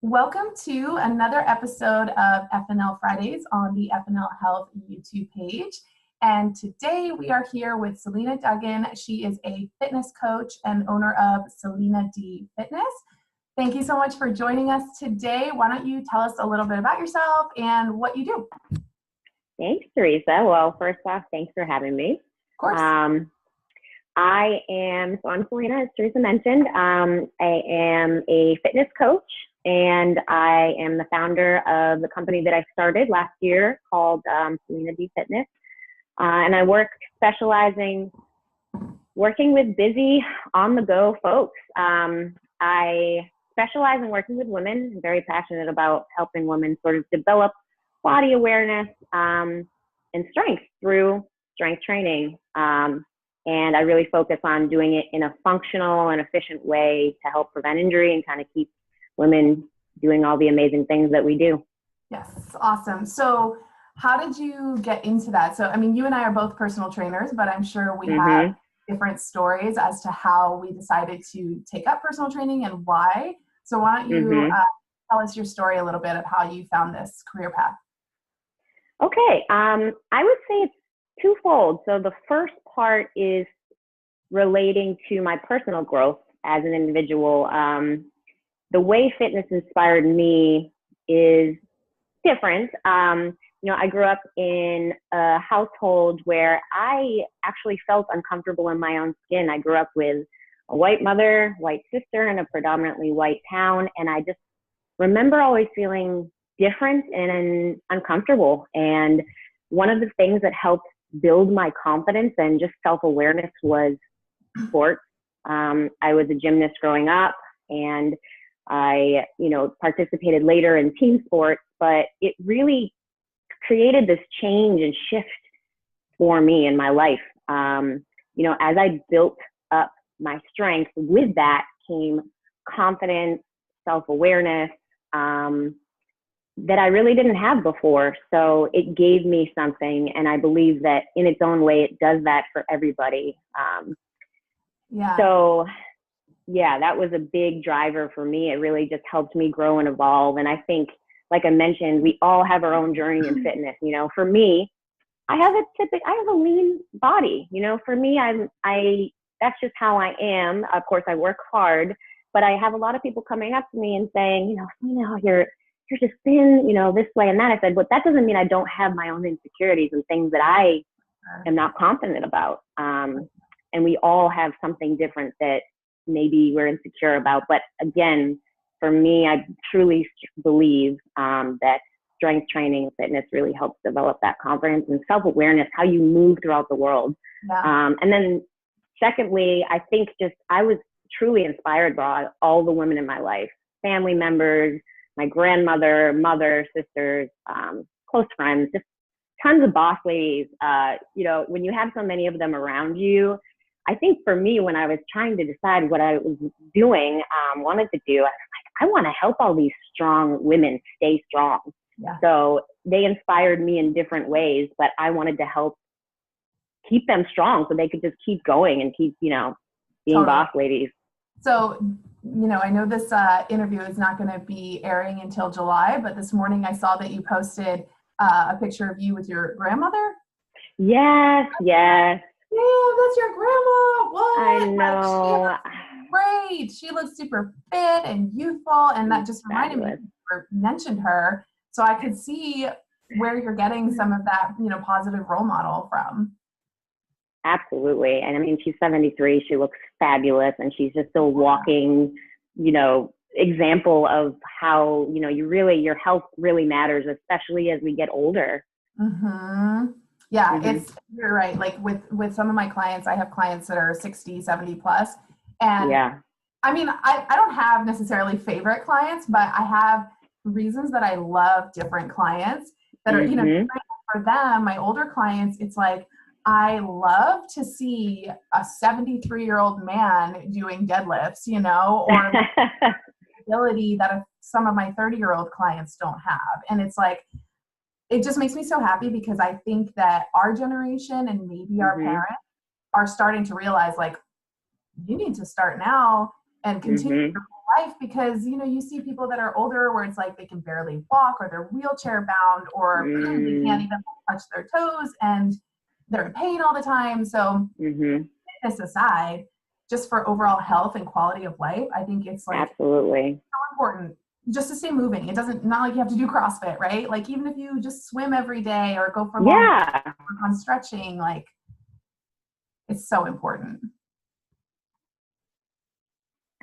Welcome to another episode of FNL Fridays on the FNL Health YouTube page. And today we are here with Salina Duggan. She is a fitness coach and owner of Salina D Fitness. Thank you so much for joining us today. Why don't you tell us a little bit about yourself and what you do? Thanks, Teresa. Well, first off, thanks for having me. Of course. I'm Salina, as Teresa mentioned. I am a fitness coach, and I am the founder of the company that I started last year called Salina D Fitness. And I working with busy, on-the-go folks. I specialize in working with women. I'm very passionate about helping women sort of develop body awareness and strength through strength training. And I really focus on doing it in a functional and efficient way to help prevent injury and kind of keep women doing all the amazing things that we do. Yes, awesome. So how did you get into that? So, I mean, you and I are both personal trainers, but I'm sure we have different stories as to how we decided to take up personal training and why. So why don't you tell us your story a little bit of how you found this career path? Okay. I would say it's twofold. So the first part is relating to my personal growth as an individual. The way fitness inspired me is different. I grew up in a household where I actually felt uncomfortable in my own skin. I grew up with a white mother, white sister, in a predominantly white town. And I just remember always feeling different and uncomfortable. And one of the things that helped build my confidence and just self-awareness was sports. I was a gymnast growing up, and I, participated later in team sports, but it really created this change and shift for me in my life. As I built up my strength, with that came confidence, self-awareness, that I really didn't have before. So it gave me something, and I believe that in its own way, it does that for everybody. So that was a big driver for me. It really just helped me grow and evolve. And I think, like I mentioned, we all have our own journey in fitness. For me, I have a lean body. For me, that's just how I am. Of course, I work hard, but I have a lot of people coming up to me and saying, you're just thin, this way and that. I said, but that doesn't mean I don't have my own insecurities and things that I am not confident about. And we all have something different that maybe we're insecure about. But again, for me, I truly believe that strength training and fitness really helps develop that confidence and self-awareness, how you move throughout the world. Yeah. And then secondly, I think I was truly inspired by all the women in my life, family members, my grandmother, mother, sisters, close friends, just tons of boss ladies. When you have so many of them around you, I think for me, when I was trying to decide what I was wanted to do, I was like, I want to help all these strong women stay strong. Yeah. So they inspired me in different ways, but I wanted to help keep them strong so they could just keep going and keep, being boss ladies. So, I know this interview is not going to be airing until July, but this morning I saw that you posted a picture of you with your grandmother. Yes. Yeah, that's your grandma. What? I know. Like, great. She looks super fit and youthful, and that just reminded me. You mentioned her, so I could see where you're getting some of that, positive role model from. Absolutely. And I mean, she's 73. She looks fabulous, and she's just a walking, example of how, your health really matters, especially as we get older. Yeah, you're right. Like with some of my clients, I have clients that are 60, 70 plus. And I mean, I don't have necessarily favorite clients, but I have reasons that I love different clients that are, for them, my older clients, it's like, I love to see a 73-year-old man doing deadlifts, or ability that some of my 30-year-old clients don't have. And it's like, it just makes me so happy because I think that our generation and maybe our parents are starting to realize, like, you need to start now and continue your life, because, you know, you see people that are older where it's like they can barely walk, or they're wheelchair bound, or they can't even touch their toes and they're in pain all the time. So fitness aside, just for overall health and quality of life, I think it's like absolutely so important just to stay moving. It doesn't, not like you have to do CrossFit, right? Like even if you just swim every day or go for long walks, work on stretching, like it's so important.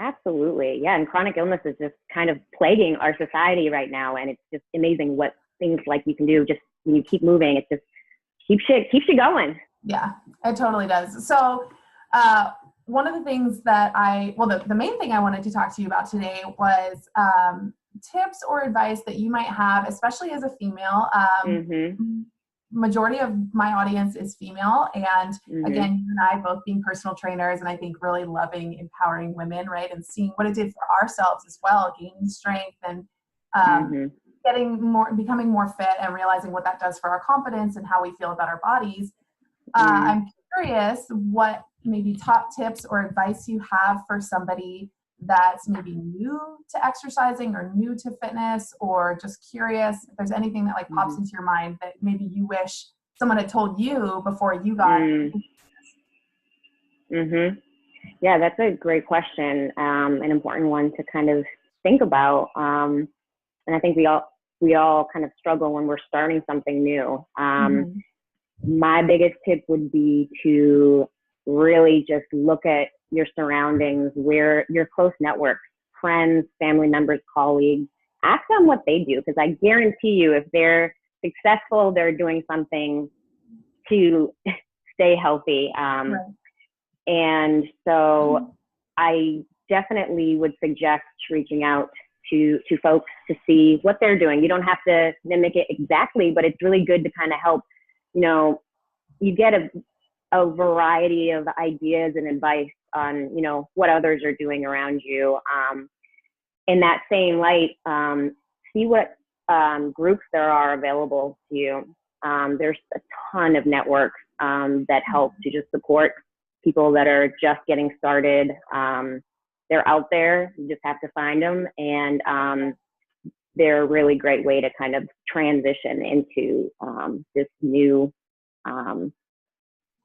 Absolutely. Yeah. And chronic illness is just kind of plaguing our society right now. And it's just amazing what things like you can do just when you keep moving. It just keeps you going. Yeah, it totally does. So one of the things that the main thing I wanted to talk to you about today was tips or advice that you might have, especially as a female. Majority of my audience is female. And again, you and I both being personal trainers, and I think really loving empowering women, right? And seeing what it did for ourselves as well, gaining strength and becoming more fit, and realizing what that does for our confidence and how we feel about our bodies. I'm curious what maybe top tips or advice you have for somebody that's maybe new to exercising or new to fitness, or just curious if there's anything that like pops into your mind that maybe you wish someone had told you before you got Yeah, that's a great question, an important one to kind of think about. And I think we all kind of struggle when we're starting something new. My biggest tip would be to really just look at your surroundings, where your close networks, friends, family members, colleagues, ask them what they do. Because I guarantee you, if they're successful, they're doing something to stay healthy. And so I definitely would suggest reaching out to folks to see what they're doing. You don't have to mimic it exactly, but it's really good to kind of help, you know, you get a variety of ideas and advice on, you know, what others are doing around you. In that same light, see what groups there are available to you. There's a ton of networks that help to just support people that are just getting started. They're out there, you just have to find them. And they're a really great way to kind of transition into this new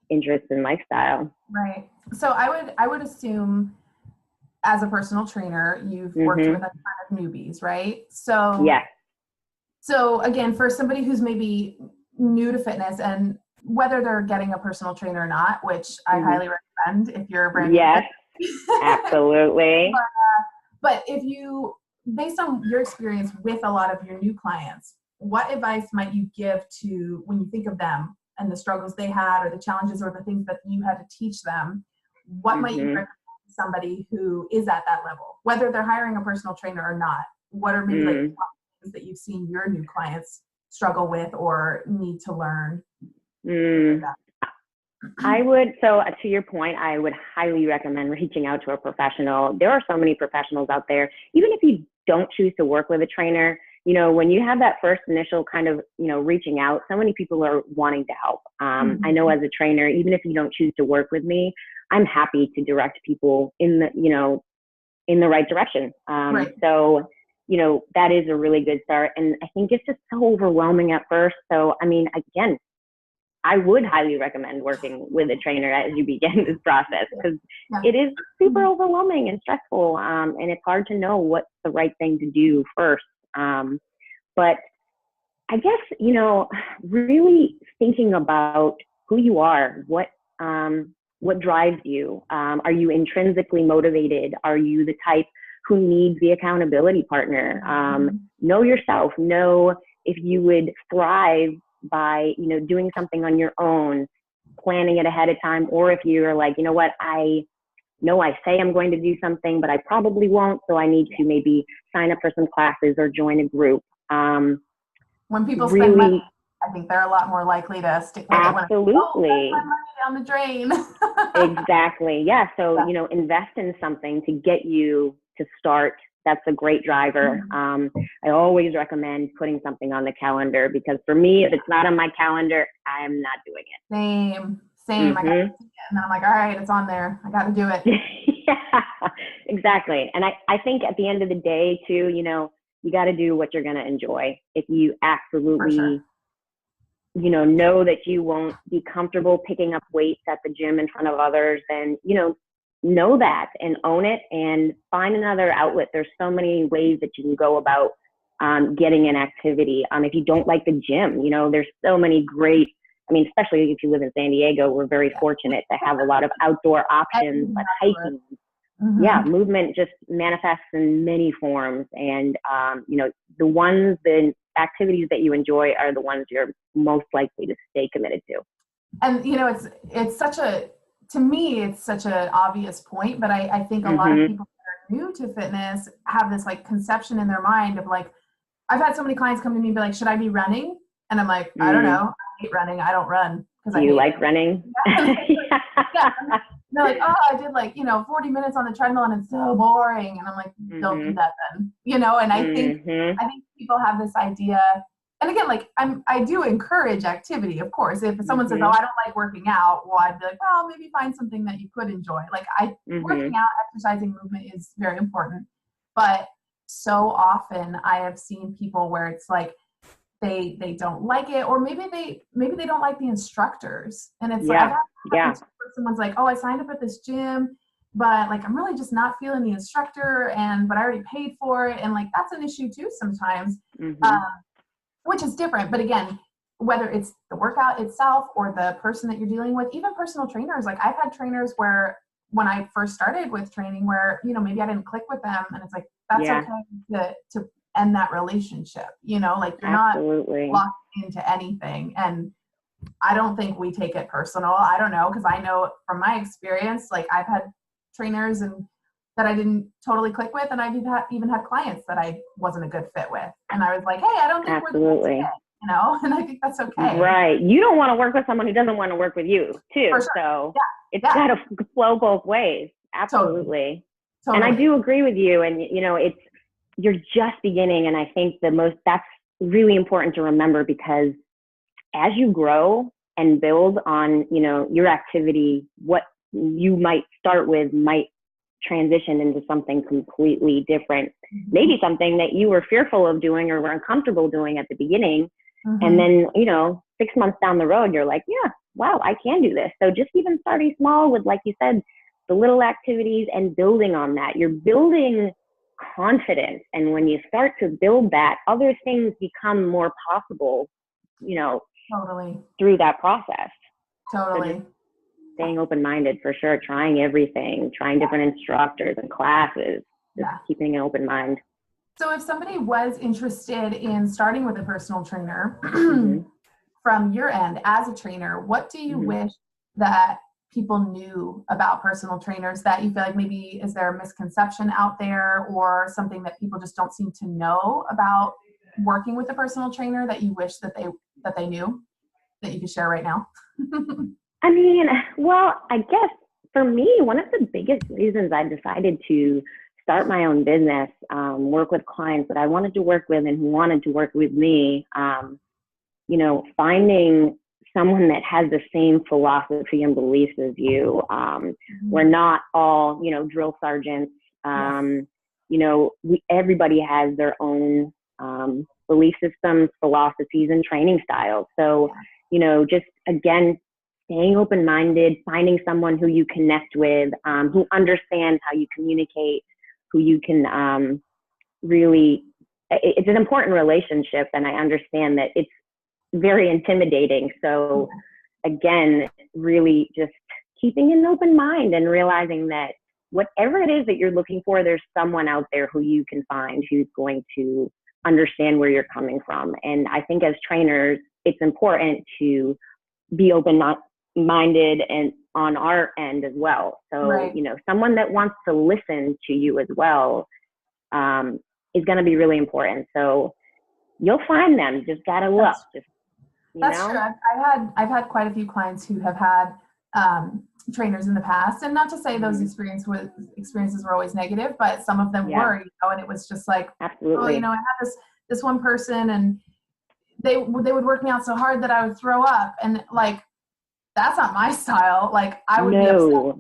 interest and lifestyle. Right. So I would assume, as a personal trainer, you've worked with a ton of newbies, right? So yes. So again, for somebody who's maybe new to fitness, and whether they're getting a personal trainer or not, which I highly recommend if you're a brand new. Yes, absolutely. But if you, based on your experience with a lot of your new clients, what advice might you give to, when you think of them and the struggles they had, or the challenges or the things that you had to teach them, what might you recommend to somebody who is at that level, whether they're hiring a personal trainer or not? What are maybe like things that you've seen your new clients struggle with or need to learn? I would, so to your point, I would highly recommend reaching out to a professional. There are so many professionals out there. Even if you don't choose to work with a trainer, you know, when you have that first initial kind of, you know, reaching out, so many people are wanting to help. I know as a trainer, even if you don't choose to work with me, I'm happy to direct people in the, you know, in the right direction. So, you know, that is a really good start. And I think it's just so overwhelming at first. So, I mean, again, I would highly recommend working with a trainer as you begin this process, because it is super overwhelming and stressful. And it's hard to know what's the right thing to do first. But I guess, you know, really thinking about who you are, what drives you? Are you intrinsically motivated? Are you the type who needs the accountability partner? Know yourself. Know if you would thrive by, you know, doing something on your own, planning it ahead of time, or if you're like, you know what, I know I say I'm going to do something, but I probably won't, so I need to maybe sign up for some classes or join a group. When people spend money, I think they're a lot more likely to stick with it. Absolutely. My money down the drain. Exactly. Yeah. So, you know, invest in something to get you to start. That's a great driver. I always recommend putting something on the calendar, because for me, if it's not on my calendar, I'm not doing it. Same. I got to see it, and then I'm like, all right, it's on there. I got to do it. Yeah, exactly. And I think at the end of the day too, you got to do what you're going to enjoy. If you absolutely, know that you won't be comfortable picking up weights at the gym in front of others, then, know that and own it and find another outlet. There's so many ways that you can go about getting an activity. If you don't like the gym, there's so many great, especially if you live in San Diego, we're very fortunate to have a lot of outdoor options, like hiking. Yeah, movement just manifests in many forms. And, the activities that you enjoy are the ones you're most likely to stay committed to. And, it's to me, it's such an obvious point, but I think a lot of people that are new to fitness have this like conception in their mind of like, I've had so many clients come to me and be like, should I be running? And I'm like, I don't know. I hate running. I don't run. Do you like running? Yeah. They're like, oh, I did 40 minutes on the treadmill and it's so boring. And I'm like, don't do that then, and I think people have this idea. And again, I do encourage activity, of course. If someone says, oh, I don't like working out, well, I'd be like, well, maybe find something that you could enjoy. Working out, exercising, movement is very important. But so often I have seen people where it's like, they don't like it, or maybe they don't like the instructors. And it's where someone's like, oh, I signed up at this gym, but I'm really just not feeling the instructor, but I already paid for it. And that's an issue too sometimes, which is different. But again, whether it's the workout itself or the person that you're dealing with, even personal trainers, I've had trainers where when I first started with training where, maybe I didn't click with them, and it's like, that's okay to end that relationship, you're not locked into anything. And I don't think we take it personal. I don't know, because I know from my experience, I've had trainers that I didn't totally click with, and I've even had clients that I wasn't a good fit with. And I was like, hey, I don't think we're the fit, and I think that's okay. Right. You don't want to work with someone who doesn't want to work with you too. For sure. So it's got to flow both ways. Absolutely. Totally. And I do agree with you. And, you're just beginning. And I think that's really important to remember, because as you grow and build on, your activity, what you might start with might transition into something completely different. Maybe something that you were fearful of doing or were uncomfortable doing at the beginning. And then, 6 months down the road, you're like, yeah, wow, I can do this. So just even starting small with, like you said, the little activities and building on that, you're building confidence. And when you start to build that, other things become more possible, totally, through that process. Totally. So staying open-minded for sure, trying everything, trying different instructors and classes, just keeping an open mind. So if somebody was interested in starting with a personal trainer, from your end as a trainer, what do you wish that people knew about personal trainers that you feel like maybe is there a misconception out there, or something that people just don't seem to know about working with a personal trainer that you wish that they knew, that you could share right now? Well, I guess for me, one of the biggest reasons I decided to start my own business, work with clients that I wanted to work with and who wanted to work with me, finding someone that has the same philosophy and beliefs as you. We're not all, drill sergeants. Everybody has their own belief systems, philosophies, and training styles. So, just again, staying open-minded, finding someone who you connect with, who understands how you communicate, who you can really, it's an important relationship. And I understand that it's very intimidating. So again, really just keeping an open mind and realizing that whatever it is that you're looking for, there's someone out there who you can find who's going to understand where you're coming from. And I think as trainers, it's important to be open-minded and on our end as well. So, someone that wants to listen to you as well is going to be really important. So you'll find them. Just got to look. That's true. I've had quite a few clients who have had trainers in the past, and not to say those experiences were always negative, but some of them were, and it was just like, absolutely. I had this one person, and they would work me out so hard that I would throw up, and that's not my style. I would be upset.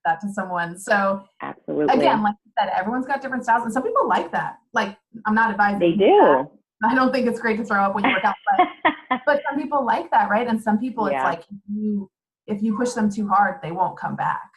that to someone. So absolutely. Again, like you said, everyone's got different styles, and some people like that. Like, I'm not advising. They do. I don't think it's great to throw up when you work out, but some people like that, right? And some people, it's like if you push them too hard, they won't come back.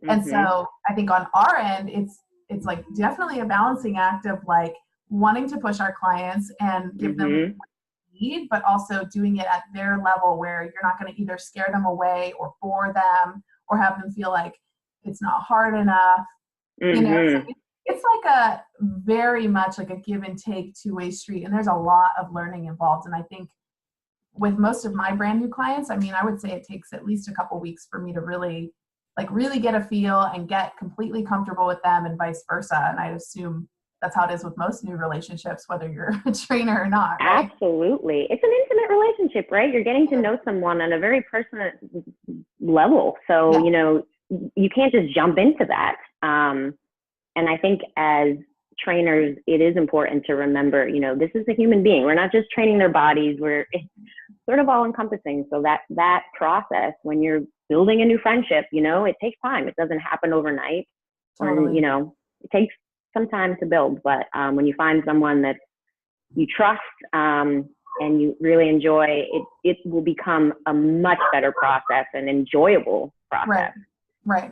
And so I think on our end, it's like definitely a balancing act of like wanting to push our clients and give them what they need, but also doing it at their level where you're not going to either scare them away or bore them or have them feel like it's not hard enough. You know, so it's like a very much like a give and take two-way street. And there's a lot of learning involved. And I think with most of my brand new clients, I mean, I would say it takes at least a couple weeks for me to really get a feel and get completely comfortable with them and vice versa. And I assume that's how it is with most new relationships, whether you're a trainer or not. Right? Absolutely. It's an intimate relationship, right? You're getting to know someone on a very personal level. So, you know, you can't just jump into that. And I think as trainers, it is important to remember, you know, this is a human being. We're not just training their bodies. It's sort of all encompassing. So that process, when you're building a new friendship, you know, it takes time. It doesn't happen overnight. Totally. You know, it takes some time to build. But when you find someone that you trust and you really enjoy, it will become a much better process, an enjoyable process. Right.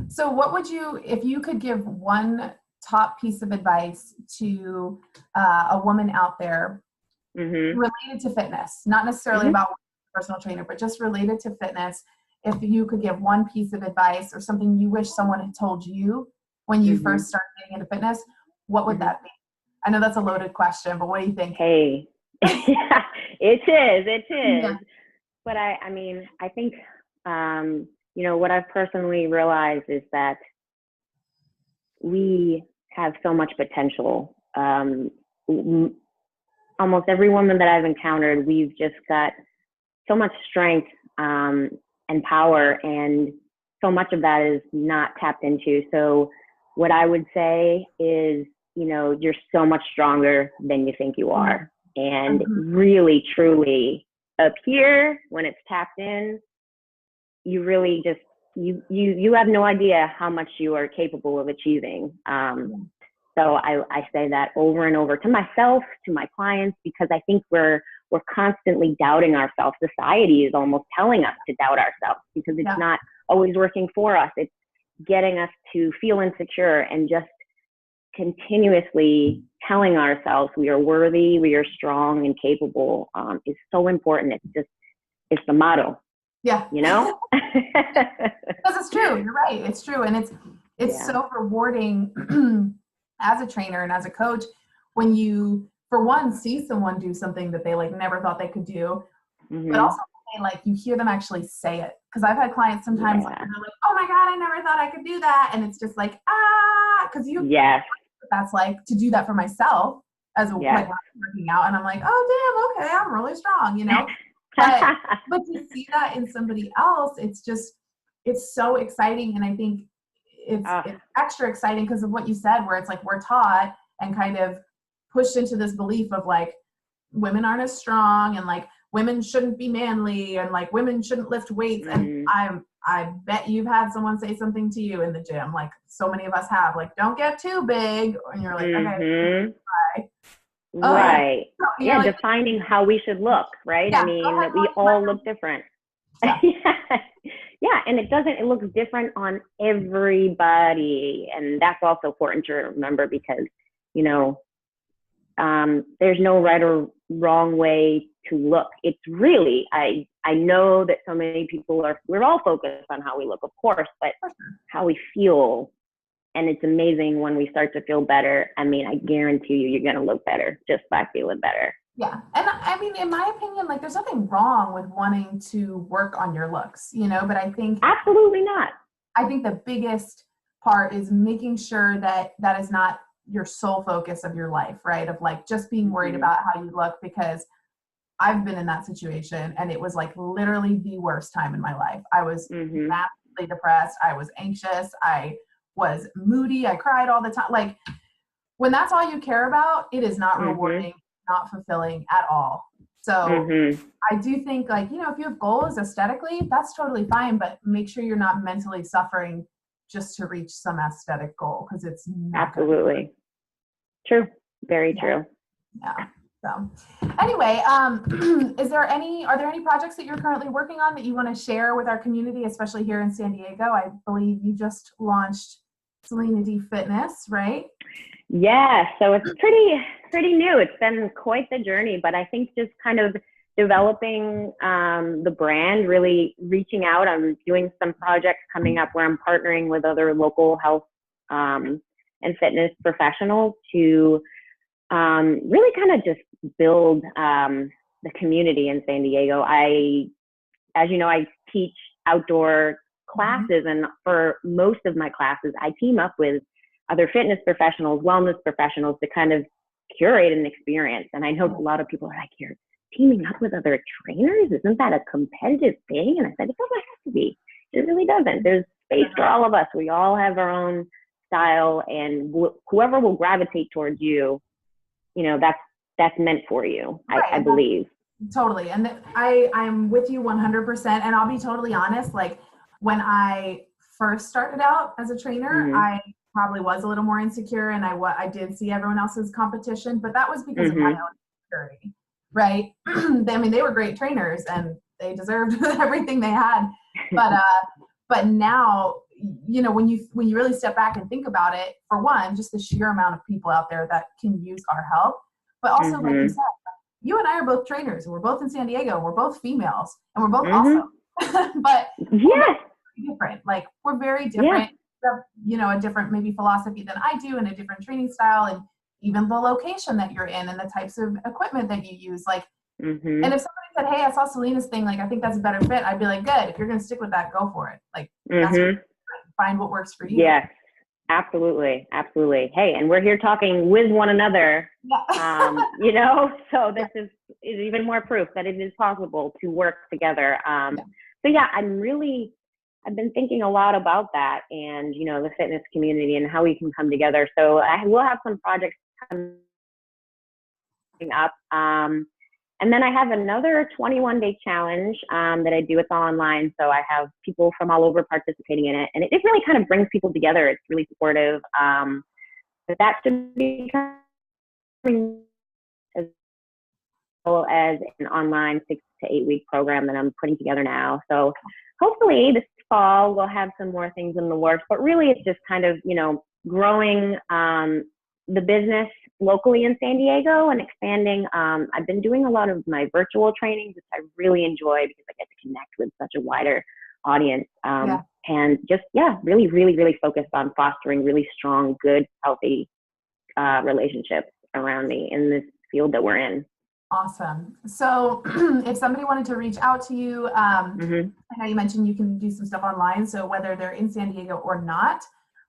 So what would you, if you could give one top piece of advice to a woman out there related to fitness, not necessarily about a personal trainer, but just related to fitness, if you could give one piece of advice or something you wish someone had told you when you first started getting into fitness, what would that be? I know that's a loaded question, but what do you think? Hey, yeah, it is. Yeah. But I mean, I think, you know, what I've personally realized is that we have so much potential. Almost every woman that I've encountered, we've just got so much strength and power, and so much of that is not tapped into. So what I would say is, you know, you're so much stronger than you think you are. And really, truly, up here, when it's tapped in, you really just, you have no idea how much you are capable of achieving. So I say that over and over to myself, to my clients, because I think we're constantly doubting ourselves. Society is almost telling us to doubt ourselves because it's not always working for us. It's getting us to feel insecure, and just continuously telling ourselves we are worthy, we are strong and capable is so important. It's the motto. Yeah. You know? Because it's true. You're right. It's true. And it's so rewarding as a trainer and as a coach when you, for one, see someone do something that they like never thought they could do, but also like you hear them actually say it. Because I've had clients sometimes like, they're like, oh my God, I never thought I could do that. And it's just like, because that's like to do that for myself as a like working out. And I'm like, oh damn, okay, I'm really strong, you know? But to see that in somebody else, it's so exciting. And I think it's extra exciting because of what you said, where it's like we're taught and kind of pushed into this belief of like women aren't as strong, and like women shouldn't be manly, and like women shouldn't lift weights. And I bet you've had someone say something to you in the gym, like so many of us have, like, don't get too big. And you're like, okay, right. Like, defining how we should look, right? I mean, we all look different. And it looks different on everybody. And that's also important to remember because, you know, there's no right or wrong way to look. It's really, I know that so many people we're all focused on how we look, of course, but how we feel. And it's amazing when we start to feel better. I mean, I guarantee you're going to look better just by feeling better. Yeah. And I mean, in my opinion, like there's nothing wrong with wanting to work on your looks, you know, but I think absolutely not. I think the biggest part is making sure that that is not your sole focus of your life, right? Of like just being worried about how you look, because I've been in that situation and it was like literally the worst time in my life. I was massively depressed. I was anxious. I was moody. I cried all the time. Like when that's all you care about, it is not rewarding, not fulfilling at all. So I do think like, you know, if you have goals aesthetically, that's totally fine, but make sure you're not mentally suffering just to reach some aesthetic goal, because it's not absolutely true. Very true. Yeah. So anyway, are there any projects that you're currently working on that you want to share with our community, especially here in San Diego? I believe you just launched Salina D Fitness, right? Yeah, so it's pretty new. It's been quite the journey, but I think just kind of developing the brand, really reaching out. I'm doing some projects coming up where I'm partnering with other local health and fitness professionals to really kind of just build the community in San Diego. As you know, I teach outdoor classes, and for most of my classes, I team up with other fitness professionals, wellness professionals to kind of curate an experience. And I know a lot of people are like, you're teaming up with other trainers? Isn't that a competitive thing? And I said, it doesn't have to be. It really doesn't. There's space for all of us. We all have our own style, and whoever will gravitate towards you, you know, that's meant for you, right. I believe. Totally. And I'm with you 100%. And I'll be totally honest, like when I first started out as a trainer, I probably was a little more insecure, and I did see everyone else's competition, but that was because of my own insecurity, right? I mean, they were great trainers and they deserved everything they had. But now, you know, when you really step back and think about it, for one, just the sheer amount of people out there that can use our help, but also like you said, you and I are both trainers, and we're both in San Diego, and we're both females, and we're both awesome. But we're different. Like, we're very different. You have, you know, a different maybe philosophy than I do, and a different training style, and even the location that you're in and the types of equipment that you use. Like, and if somebody said, hey, I saw Salina's thing, like, I think that's a better fit, I'd be like, good. If you're going to stick with that, go for it. Like, that's what, find what works for you. Yes, absolutely. Absolutely. Hey, and we're here talking with one another, you know, so this is even more proof that it is possible to work together. So yeah, I've been thinking a lot about that, and, you know, the fitness community and how we can come together. So I will have some projects coming up. And then I have another 21-day challenge that I do. It's all online. So I have people from all over participating in it. And it really kind of brings people together. It's really supportive. But that should be coming as well as an online 6 to 8 week program that I'm putting together now. So hopefully this fall we'll have some more things in the works. But really it's just kind of, you know, growing the business locally in San Diego and expanding. I've been doing a lot of my virtual trainings, which I really enjoy because I get to connect with such a wider audience. And just, really, really, really focused on fostering really strong, good, healthy relationships around me in this field that we're in. Awesome. So if somebody wanted to reach out to you, I know you mentioned you can do some stuff online. So whether they're in San Diego or not,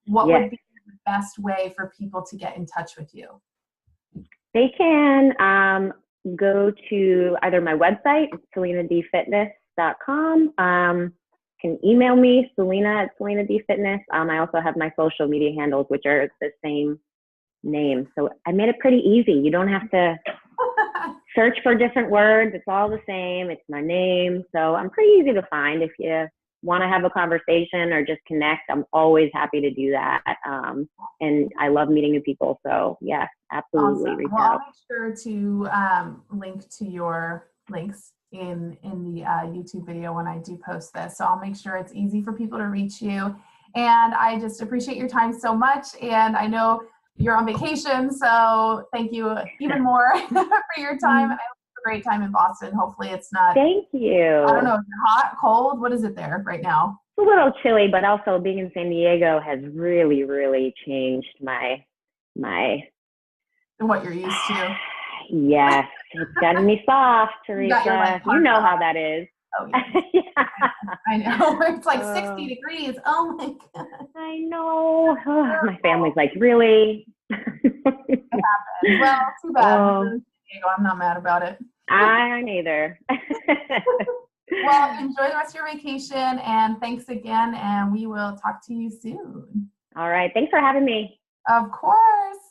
what would be the best way for people to get in touch with you? They can go to either my website, salinadfitness.com. Can email me, Salina@SalinaDFitness. I also have my social media handles, which are the same name. So I made it pretty easy. You don't have to search for different words. It's all the same. It's my name. So I'm pretty easy to find. If you want to have a conversation or just connect, I'm always happy to do that. And I love meeting new people. So yes, absolutely. Awesome. Well, I'll make sure to link to your links in the YouTube video when I do post this. So I'll make sure it's easy for people to reach you. And I just appreciate your time so much. And I know you're on vacation, so thank you even more for your time. And I hope you have a great time in Boston. Hopefully it's not. Thank you. I don't know, is it hot, cold? What is it there right now? It's a little chilly, but also being in San Diego has really, really changed my what you're used to. Yes, it's gotten me soft, Teresa. You know how that is. Oh, yeah. I know. It's like 60 degrees. Oh, my God. I know. Oh, my family's like, really? It happens. Well, too bad. I'm not mad about it. I neither. Well, enjoy the rest of your vacation, and thanks again, and we will talk to you soon. All right. Thanks for having me. Of course.